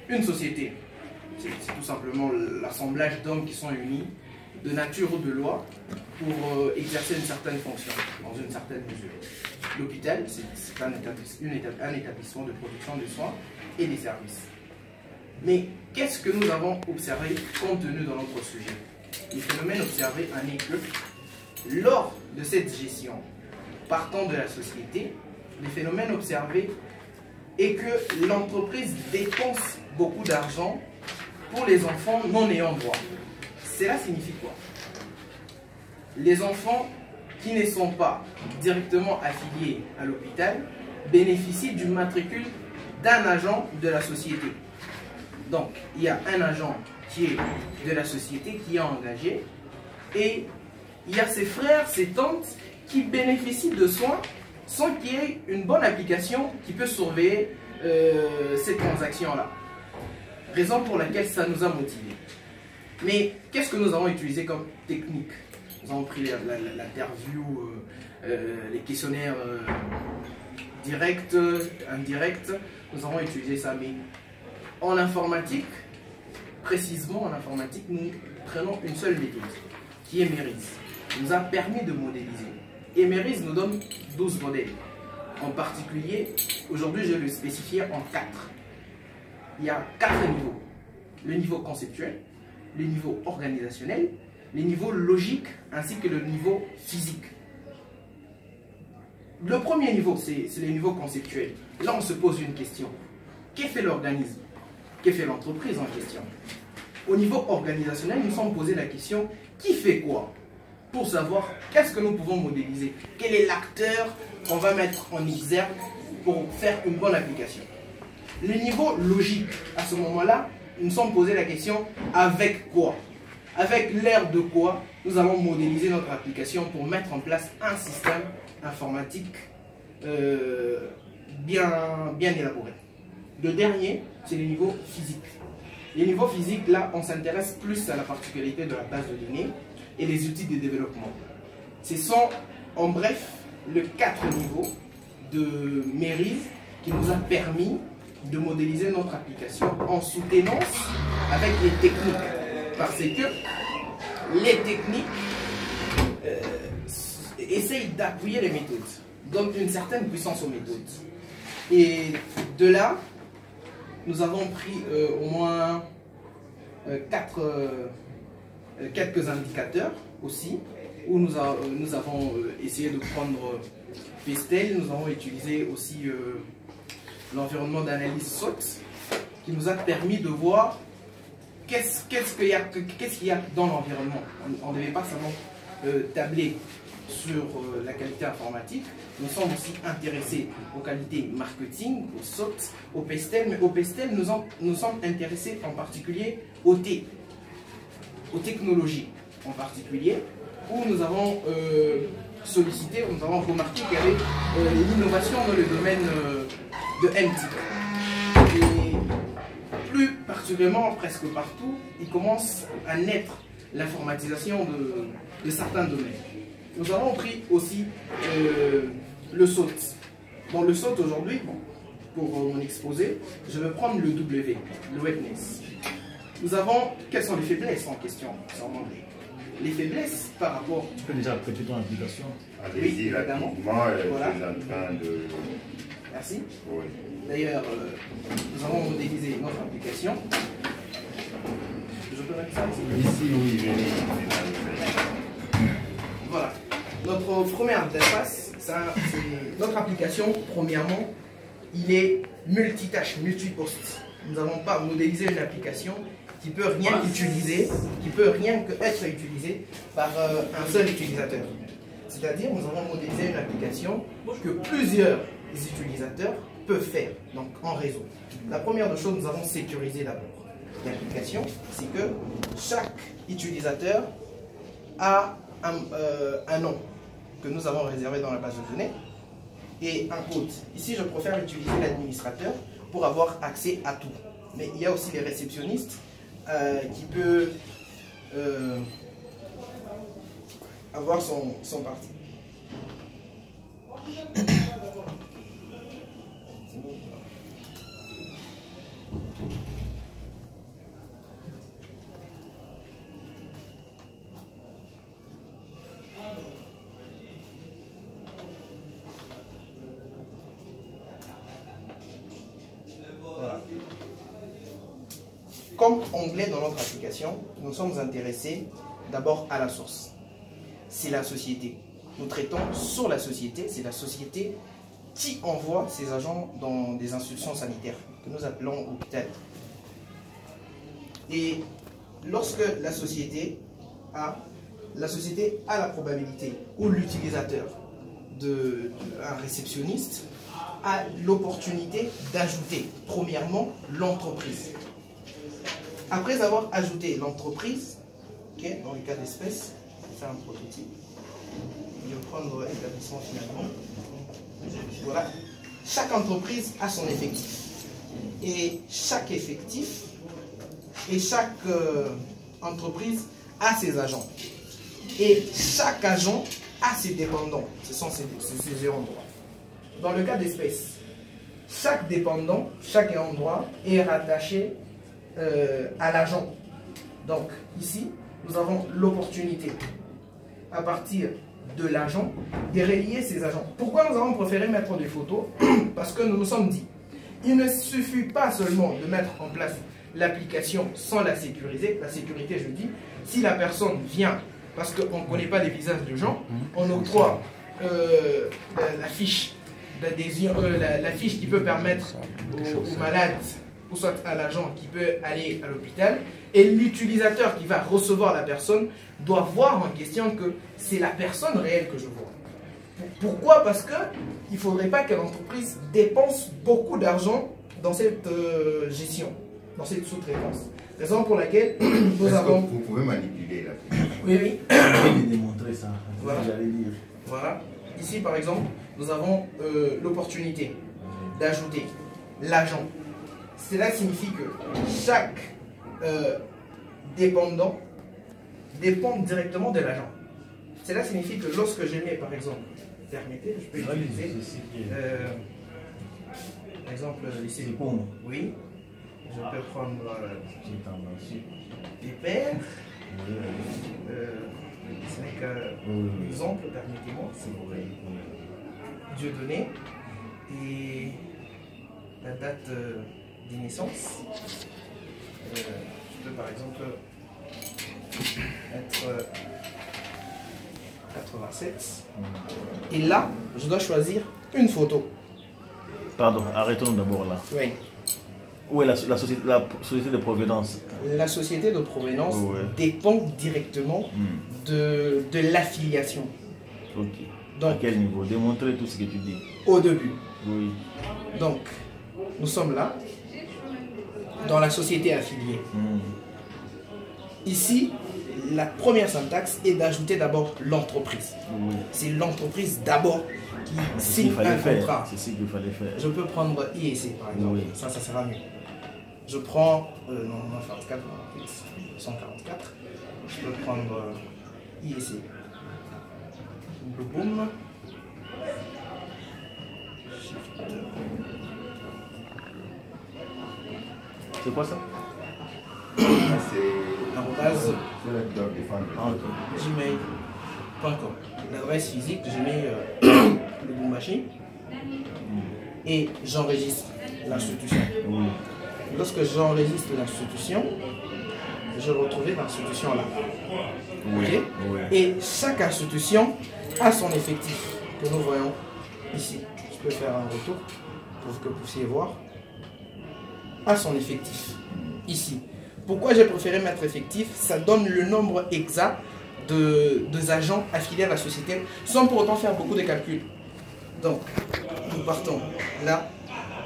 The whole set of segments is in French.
Une société, c'est tout simplement l'assemblage d'hommes qui sont unis de nature ou de loi pour exercer une certaine fonction dans une certaine mesure. L'hôpital, c'est un établissement de production de soins et des services. Mais qu'est-ce que nous avons observé contenu dans notre sujet? Le phénomène observé en est que lors de cette gestion, partant de la société, le phénomène observé est que l'entreprise dépense beaucoup d'argent pour les enfants non ayant droit. Cela signifie quoi? Les enfants qui ne sont pas directement affiliés à l'hôpital bénéficient du matricule d'un agent de la société. Donc, il y a un agent qui est de la société, qui est engagé, et il y a ses frères, ses tantes qui bénéficient de soins sans qu'il y ait une bonne application qui peut surveiller ces transactions-là. Raison pour laquelle ça nous a motivés. Mais qu'est-ce que nous avons utilisé comme technique? Nous avons pris l'interview, les questionnaires directs, indirects, nous avons utilisé ça. Mais en informatique, précisément en informatique, nous prenons une seule méthode, qui est MERIS. Nous a permis de modéliser. Et MERIS nous donne 12 modèles. En particulier, aujourd'hui, je vais le spécifier en 4. Il y a 4 niveaux. Le niveau conceptuel, le niveau organisationnel, les niveaux logiques ainsi que le niveau physique. Le premier niveau, c'est le niveau conceptuel. Là, on se pose une question. Qu'est fait l'organisme? Qu'est fait l'entreprise en question? Au niveau organisationnel, nous nous sommes posé la question, qui fait quoi? Pour savoir qu'est-ce que nous pouvons modéliser. Quel est l'acteur qu'on va mettre en exergue pour faire une bonne application? Le niveau logique, à ce moment-là, nous nous sommes posé la question, avec quoi? Avec l'aide de quoi nous allons modéliser notre application pour mettre en place un système informatique bien élaboré. Le dernier, c'est le niveau physique. Les niveaux physiques, là, on s'intéresse plus à la particularité de la base de données et les outils de développement. Ce sont, en bref, les 4 niveaux de MERIS qui nous a permis de modéliser notre application en soutenance avec les techniques. Parce que les techniques essayent d'appuyer les méthodes, donnent une certaine puissance aux méthodes. Et de là, nous avons pris au moins quelques indicateurs aussi, où nous avons essayé de prendre Pestel, nous avons utilisé aussi l'environnement d'analyse SWOT, qui nous a permis de voir qu'est-ce qu'il y a dans l'environnement. On ne devait pas seulement tabler sur la qualité informatique, nous sommes aussi intéressés aux qualités marketing, au SWOT, au Pestel, mais au Pestel, nous sommes intéressés en particulier aux technologies en particulier, où nous avons sollicité, nous avons remarqué qu'il y avait l'innovation dans le domaine de MTIC. Et plus particulièrement, presque partout, il commence à naître l'informatisation de certains domaines. Nous avons pris aussi le SWOT. Dans le SWOT aujourd'hui, pour mon exposé, je vais prendre le W, le wetness. Nous avons, quelles sont les faiblesses en question? Les faiblesses par rapport... Tu peux déjà prêter ton application? Allez-y, rapidement. Voilà. En train de... Merci. Oui. D'ailleurs, nous avons modélisé notre application. Je peux mettre ça ici? Ici, oui. Voilà. Notre première interface, c'est notre application, premièrement, il est multitâche, multiposte. Nous n'avons pas modélisé une application qui peut rien utiliser, qui peut rien que être utilisée par un seul utilisateur. C'est-à-dire, nous avons modélisé une application que plusieurs utilisateurs peuvent faire, donc en réseau. La première des choses, nous avons sécurisé d'abord l'application, c'est que chaque utilisateur a un nom que nous avons réservé dans la base de données et un code. Ici, je préfère utiliser l'administrateur pour avoir accès à tout. Mais il y a aussi les réceptionnistes qui peuvent avoir son parti. comme onglet dans notre application, nous sommes intéressés d'abord à la source. C'est la société. Nous traitons sur la société. C'est la société qui envoie ses agents dans des institutions sanitaires que nous appelons hôpital. Et lorsque la société a la probabilité, ou l'utilisateur un réceptionniste a l'opportunité d'ajouter premièrement l'entreprise. Après avoir ajouté l'entreprise, dans le cas d'espèce, c'est un prototype. Je vais prendre l'établissement finalement. Voilà. Chaque entreprise a son effectif. Et chaque effectif et chaque entreprise a ses agents. Et chaque agent a ses dépendants. Ce sont ses ayants droit. Dans le cas d'espèce, chaque dépendant, chaque ayant droit est rattaché à l'agent. Donc ici, nous avons l'opportunité à partir de l'agent de relier ces agents. Pourquoi nous avons préféré mettre des photos? Parce que nous nous sommes dit, il ne suffit pas seulement de mettre en place l'application sans la sécuriser. La sécurité, je dis, si la personne vient, parce qu'on ne connaît pas les visages de gens, on octroie la fiche d'adhésion, la fiche qui peut permettre aux malades, ou soit à l'agent qui peut aller à l'hôpital, et l'utilisateur qui va recevoir la personne doit voir en question que c'est la personne réelle que je vois. Pourquoi? Parce qu'il ne faudrait pas que l'entreprise dépense beaucoup d'argent dans cette gestion, dans cette sous-traitance. Raison pour laquelle nous avons... Vous pouvez manipuler là. Oui, oui. Je vais démontrer ça. Voilà. J'allais dire. Voilà. Ici, par exemple, nous avons l'opportunité d'ajouter l'agent. Cela signifie que chaque dépendant dépend directement de l'agent. Cela signifie que lorsque je mets, par exemple, permettez, je peux utiliser, par exemple, ici, oui, je peux prendre des paires. Ce n'est qu'un exemple, permettez-moi, s'il vous plaît. Dieudonné et la date de naissance. Je peux par exemple être 87. Et là, je dois choisir une photo. Pardon, arrêtons d'abord là. Oui. Où est la société de provenance? La société de provenance dépend directement de l'affiliation. Ok. Donc, à quel niveau? Démontrer tout ce que tu dis. Au début. Oui. Donc, nous sommes là, dans la société affiliée. Ici, la première syntaxe est d'ajouter d'abord l'entreprise. Oui. C'est l'entreprise d'abord qui signe un contrat. C'est ce qu'il fallait faire. Je peux prendre IEC par exemple. Oui. Ça sera mieux. Je prends 144, 144. Je peux prendre IEC. Boum. C'est quoi ça? C'est arobase gmail.com. L'adresse physique, je mets le Bumbashi et j'enregistre l'institution. Oui. Lorsque j'enregistre l'institution, je retrouve l'institution là. Oui. Okay? Oui. Et chaque institution a son effectif que nous voyons ici. Je peux faire un retour pour que vous puissiez voir. A son effectif ici. Pourquoi j'ai préféré mettre effectif? Ça donne le nombre exact de agents affiliés à la société sans pour autant faire beaucoup de calculs. Donc, nous partons là.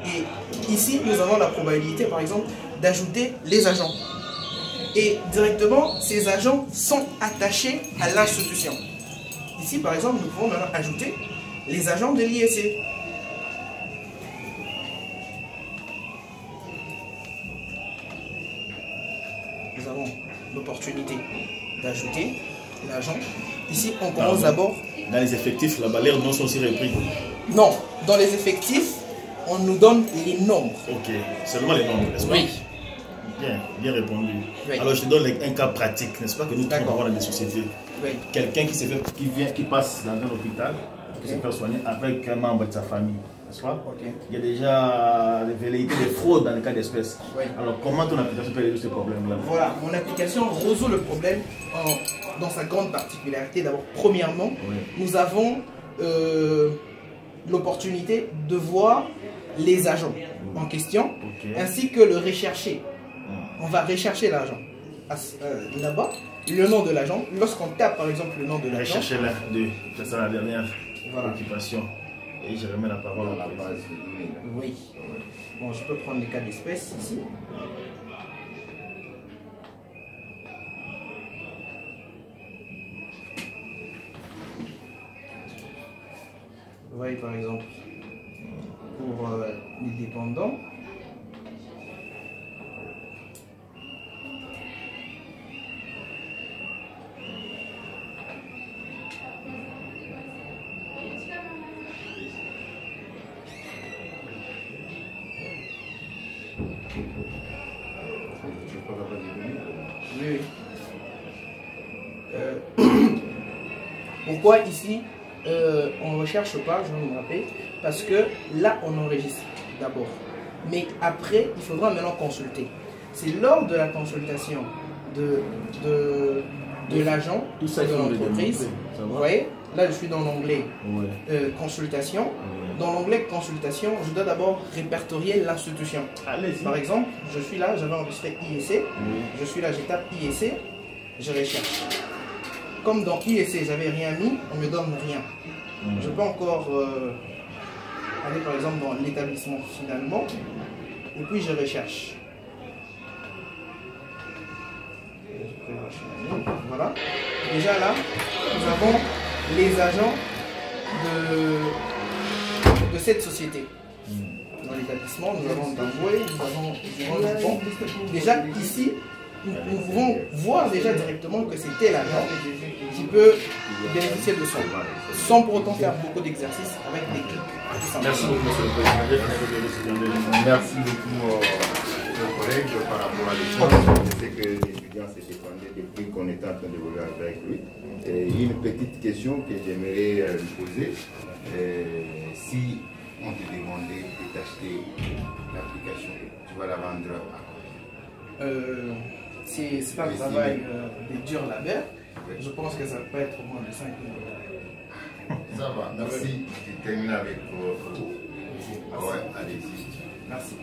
Et ici, nous avons la probabilité, par exemple, d'ajouter les agents. Et directement, ces agents sont attachés à l'institution. Ici, par exemple, nous pouvons maintenant ajouter les agents de l'IEC. Nous avons l'opportunité d'ajouter l'agent. Ici, on commence d'abord... Dans les effectifs, là-bas, les noms sont aussi repris. Non, dans les effectifs, on nous donne les nombres. Ok, seulement les nombres, n'est-ce pas? Oui. Bien répondu. Oui. Alors, je te donne un cas pratique, n'est-ce pas, que nous trouvons dans des sociétés. Oui. Quelqu'un qui passe dans un hôpital, qui se fait soigner avec un membre de sa famille. n'est-ce pas? Ok. Il y a déjà des velléités de fraude dans le cas d'espèces. Oui. Alors, comment ton application peut résoudre ce problème-là? Voilà, mon application résout le problème dans sa grande particularité. D'abord, premièrement, nous avons l'opportunité de voir les agents en question, ainsi que le rechercher. On va rechercher l'agent. Là-bas, le nom de l'agent, lorsqu'on tape par exemple le nom de l'agent. Rechercher l'un d'eux, c'est ça la dernière occupation. Et je remets la parole à la base. Oui. Bon, je peux prendre les cas d'espèces ici. Vous voyez par exemple, pour les dépendants, oui. Pourquoi ici on ne recherche pas, je vais me rappeler, parce que là on enregistre d'abord, mais après il faudra maintenant consulter. C'est lors de la consultation de l'agent ou de l'entreprise. Vous voyez, là je suis dans l'onglet consultation. Dans l'onglet consultation, je dois d'abord répertorier l'institution. Par exemple, je suis là, j'avais enregistré IEC, je suis là, je tape IEC, je recherche. Comme dans IEC, j'avais rien mis, on me donne rien. Je peux encore aller par exemple dans l'établissement finalement, et puis je recherche. Voilà. Déjà là, nous avons les agents de cette société. Dans l'établissement, nous avons Damboué, nous avons Dupont. Déjà ici, nous pouvons voir déjà directement que c'était l'agent qui peut bénéficier de son, sans pour autant faire beaucoup d'exercices avec des clics. Merci beaucoup, monsieur le président. Merci beaucoup, chers collègues, par rapport à l'échange. Je sais que l'étudiant s'est défendu depuis qu'on était en train de voler avec lui. Et une petite question que j'aimerais lui poser. Si on te demandait de t'acheter l'application, tu vas la vendre à combien? C'est un travail de dur labeur. Je pense que ça peut être au moins de 5 000 $. Ça va, merci. Je termine avec vous. Ouais, allez-y. Merci.